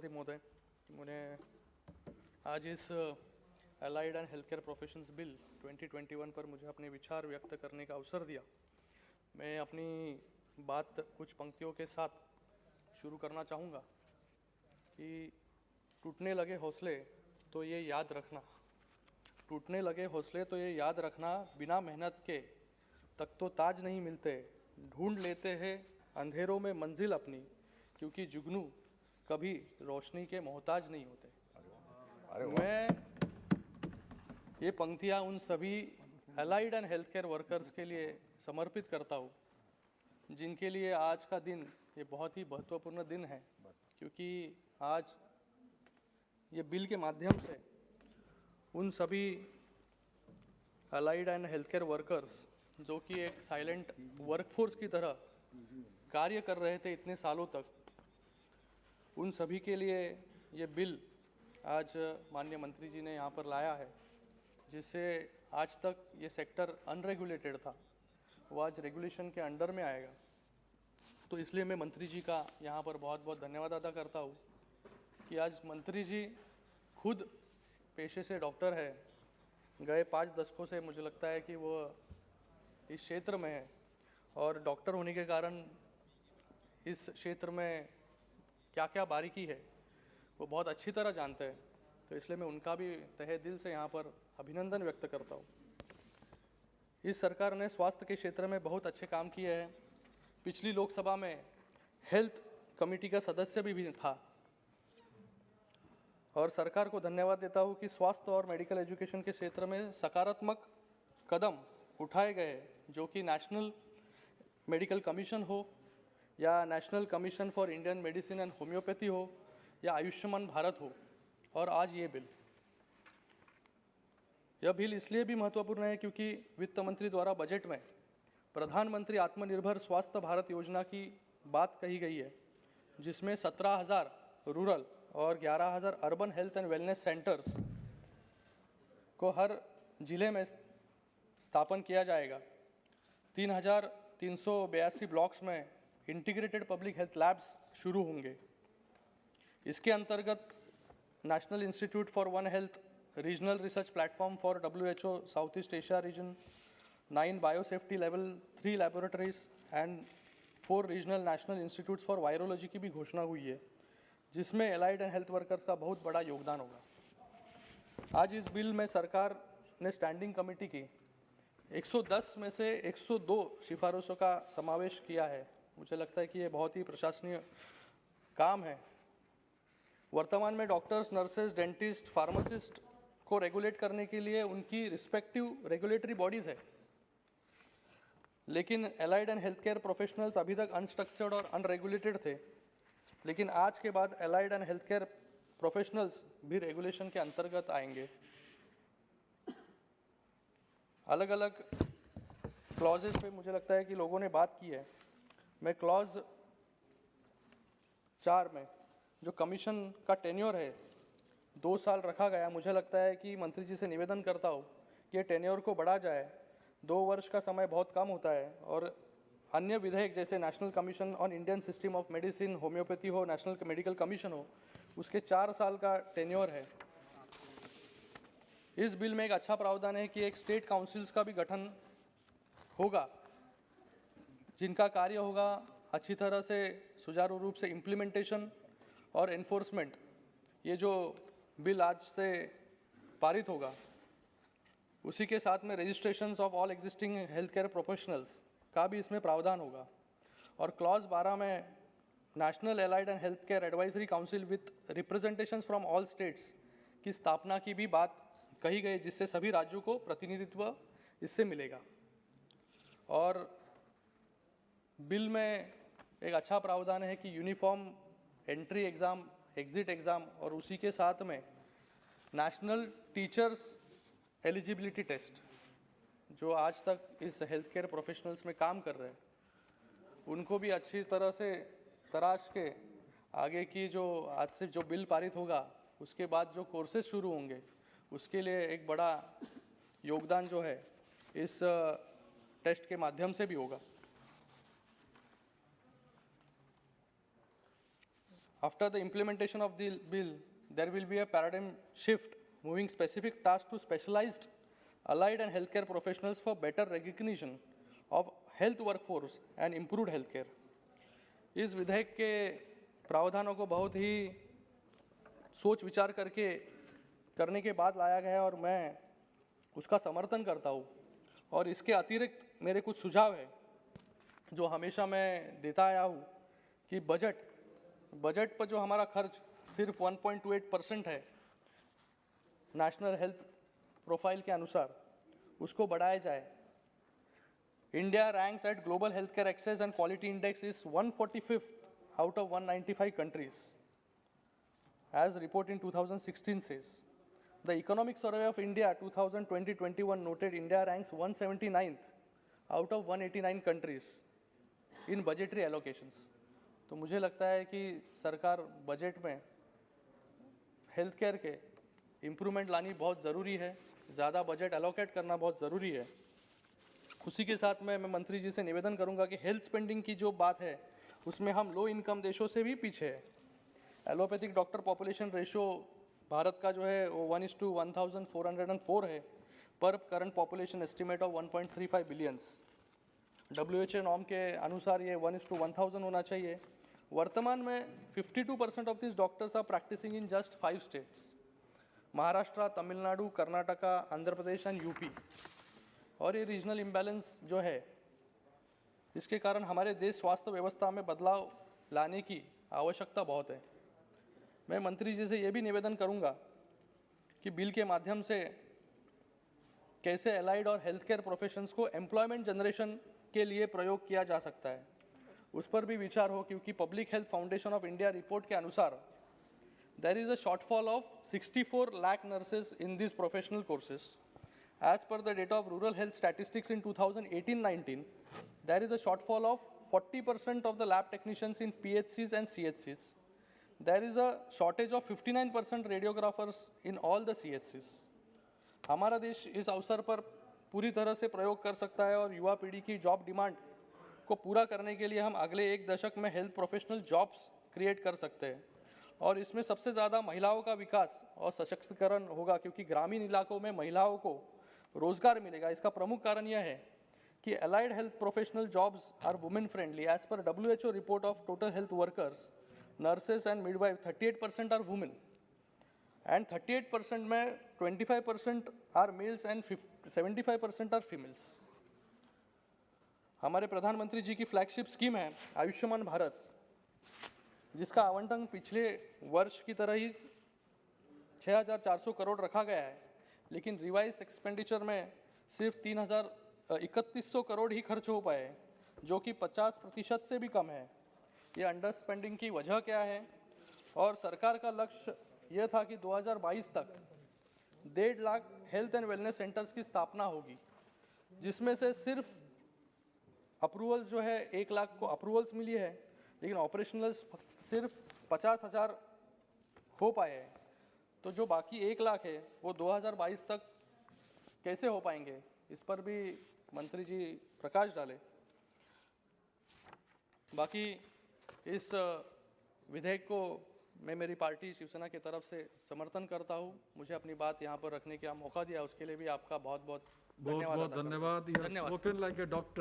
सभापति महोदय, मुझे आज इस allied and health care professions bill 2021 पर मुझे अपने विचार व्यक्त करने का अवसर दिया। मैं अपनी बात कुछ पंक्तियों के साथ शुरू करना चाहूँगा कि टूटने लगे हौसले तो ये याद रखना, टूटने लगे हौसले तो ये याद रखना, बिना मेहनत के तक तो ताज नहीं मिलते, ढूंढ लेते हैं अंधेरों में मंजिल अपनी, क्योंकि जुगनू कभी रोशनी के मोहताज नहीं होते। मैं ये पंक्तियाँ उन सभी allied and health care workers के लिए समर्पित करता हूँ जिनके लिए आज का दिन ये बहुत ही महत्वपूर्ण दिन है, क्योंकि आज ये बिल के माध्यम से उन सभी allied and health care workers जो कि एक साइलेंट वर्कफोर्स की तरह कार्य कर रहे थे इतने सालों तक, उन सभी के लिए ये बिल आज माननीय मंत्री जी ने यहाँ पर लाया है, जिससे आज तक ये सेक्टर अनरेगुलेटेड था, वो आज रेगुलेशन के अंडर में आएगा। तो इसलिए मैं मंत्री जी का यहाँ पर बहुत बहुत धन्यवाद अदा करता हूँ कि आज मंत्री जी खुद पेशे से डॉक्टर है, गए 5 दशकों से मुझे लगता है कि वो इस क्षेत्र में है और डॉक्टर होने के कारण इस क्षेत्र में क्या क्या बारीकी है वो बहुत अच्छी तरह जानते हैं। तो इसलिए मैं उनका भी तहे दिल से यहाँ पर अभिनंदन व्यक्त करता हूँ। इस सरकार ने स्वास्थ्य के क्षेत्र में बहुत अच्छे काम किए हैं। पिछली लोकसभा में हेल्थ कमेटी का सदस्य भी था और सरकार को धन्यवाद देता हूँ कि स्वास्थ्य और मेडिकल एजुकेशन के क्षेत्र में सकारात्मक कदम उठाए गए, जो कि नेशनल मेडिकल कमीशन हो या national commission for Indian medicine and homeopathy हो या आयुष्मान भारत हो, और आज ये बिल। यह बिल इसलिए भी महत्वपूर्ण है क्योंकि वित्त मंत्री द्वारा बजट में प्रधानमंत्री आत्मनिर्भर स्वास्थ्य भारत योजना की बात कही गई है, जिसमें 17,000 रूरल और 11,000 urban health and wellness centres को हर जिले में स्थापन किया जाएगा। 3,382 ब्लॉक्स में इंटीग्रेटेड पब्लिक हेल्थ लैब्स शुरू होंगे। इसके अंतर्गत national institute for one health regional research platform for WHO south east Asia region, 9 biosafety level 3 laboratories and 4 regional national institutes for virology की भी घोषणा हुई है, जिसमें एलाइड एंड हेल्थ वर्कर्स का बहुत बड़ा योगदान होगा। आज इस बिल में सरकार ने स्टैंडिंग कमेटी की 110 में से 102 सिफारिशों का समावेश किया है। मुझे लगता है कि ये बहुत ही प्रशंसनीय काम है। वर्तमान में डॉक्टर्स, नर्सेज, डेंटिस्ट, फार्मासिस्ट को रेगुलेट करने के लिए उनकी रिस्पेक्टिव रेगुलेटरी बॉडीज़ है, लेकिन allied and health care professionals अभी तक अनस्ट्रक्चर्ड और अनरेगुलेटेड थे। लेकिन आज के बाद allied and health care professionals भी रेगुलेशन के अंतर्गत आएंगे। अलग अलग क्लॉजेस पे मुझे लगता है कि लोगों ने बात की है। मैं क्लॉज 4 में जो कमीशन का टेन्योर है 2 साल रखा गया, मुझे लगता है कि मंत्री जी से निवेदन करता हूँ कि टेन्योर को बढ़ा जाए। 2 वर्ष का समय बहुत कम होता है और अन्य विधेयक जैसे national commission on Indian system of medicine, homeopathy हो, नेशनल मेडिकल कमीशन हो, उसके 4 साल का टेन्योर है। इस बिल में एक अच्छा प्रावधान है कि एक स्टेट काउंसिल्स का भी गठन होगा, जिनका कार्य होगा अच्छी तरह से सुचारू रूप से इम्प्लीमेंटेशन और एनफोर्समेंट। ये जो बिल आज से पारित होगा उसी के साथ में registrations of all existing health care professionals का भी इसमें प्रावधान होगा। और क्लॉज 12 में national allied and health care advisory council with representations from all states की स्थापना की भी बात कही गई, जिससे सभी राज्यों को प्रतिनिधित्व इससे मिलेगा। और बिल में एक अच्छा प्रावधान है कि uniform entry exam, exit exam और उसी के साथ में नेशनल टीचर्स एलिजिबिलिटी टेस्ट, जो आज तक इस हेल्थ केयर प्रोफेशनल्स में काम कर रहे हैं, उनको भी अच्छी तरह से तराश के आगे की जो आज से जो बिल पारित होगा उसके बाद जो कोर्सेज शुरू होंगे उसके लिए एक बड़ा योगदान जो है इस टेस्ट के माध्यम से भी होगा। After the implementation of the bill, there will be a paradigm shift, moving specific tasks to specialized allied and healthcare professionals for better recognition of health workforce and improved healthcare. इस विधेयक के प्रावधानों को बहुत ही सोच विचार करके करने के बाद लाया गया है और मैं उसका समर्थन करता हूँ। और इसके अतिरिक्त मेरे कुछ सुझाव है जो हमेशा मैं देता आया हूँ कि बजट पर जो हमारा खर्च सिर्फ 1.28% है नेशनल हेल्थ प्रोफाइल के अनुसार, उसको बढ़ाया जाए। India ranks at global health care access and quality index is 145th out of 195 countries, as report in 2016 says. The Economic Survey of India 2020-21 noted India ranks 179th out of 189 countries in budgetary allocations. तो मुझे लगता है कि सरकार budget में health care के improvement लानी बहुत ज़रूरी है, ज़्यादा बजट एलोकेट करना बहुत ज़रूरी है। उसी के साथ मैं मंत्री जी से निवेदन करूंगा कि हेल्थ स्पेंडिंग की जो बात है उसमें हम लो इनकम देशों से भी पीछे है। Allopathic doctor population ratio Bharat का जो है वो 1:1404 है पर current population estimate of 1.35 billions. WHO norm के अनुसार ये 1:1000 होना चाहिए। वर्तमान में 52% of this doctors are practicing in just 5 states, Maharashtra, Tamil Nadu, Karnataka, Andhra Pradesh and UP. और ये रीजनल इम्बैलेंस जो है इसके कारण हमारे देश स्वास्थ्य व्यवस्था में बदलाव लाने की आवश्यकता बहुत है। मैं मंत्री जी से ये भी निवेदन करूंगा कि बिल के माध्यम से कैसे एलाइड और हेल्थ केयर प्रोफेशंस को एम्प्लॉयमेंट जनरेशन के लिए प्रयोग किया जा सकता है उस पर भी विचार हो, क्योंकि public health foundation of India report के अनुसार there is a shortfall of 64 lakh nurses in this professional courses. As per the data of rural health statistics in 2018-19, there is a shortfall of 40% of the lab technicians in PHCs and CHCs. There is a shortage of 59% radiographers in all the CHCs. हमारा देश इस अवसर पर पूरी तरह से प्रयोग कर सकता है और युवा पीढ़ी की जॉब डिमांड को पूरा करने के लिए हम अगले 1 दशक में हेल्थ प्रोफेशनल जॉब्स क्रिएट कर सकते हैं। और इसमें सबसे ज़्यादा महिलाओं का विकास और सशक्तिकरण होगा, क्योंकि ग्रामीण इलाकों में महिलाओं को रोजगार मिलेगा। इसका प्रमुख कारण यह है कि allied health professional jobs are women friendly. As per WHO report of total health workers, nurses and midwife 38% are women and 38% में 25% are males and 75% are females. हमारे प्रधानमंत्री जी की फ्लैगशिप स्कीम है आयुष्मान भारत, जिसका आवंटन पिछले वर्ष की तरह ही 6400 करोड़ रखा गया है, लेकिन रिवाइज एक्सपेंडिचर में सिर्फ 3100 करोड़ ही खर्च हो पाए, जो कि 50% से भी कम है। ये अंडर स्पेंडिंग की वजह क्या है? और सरकार का लक्ष्य यह था कि 2022 तक 1.5 lakh health and wellness centres की स्थापना होगी, जिसमें से सिर्फ अप्रूवल्स जो है 1 लाख को अप्रूवल्स मिली है, लेकिन ऑपरेशनल्स सिर्फ 50,000 हो पाए हैं। तो जो बाकी 1 लाख है वो 2022 तक कैसे हो पाएंगे, इस पर भी मंत्री जी प्रकाश डालें। बाकी इस विधेयक को मैं मेरी पार्टी शिवसेना की तरफ से समर्थन करता हूं। मुझे अपनी बात यहां पर रखने का मौका दिया उसके लिए भी आपका बहुत बहुत धन्यवाद। धन्यवाद।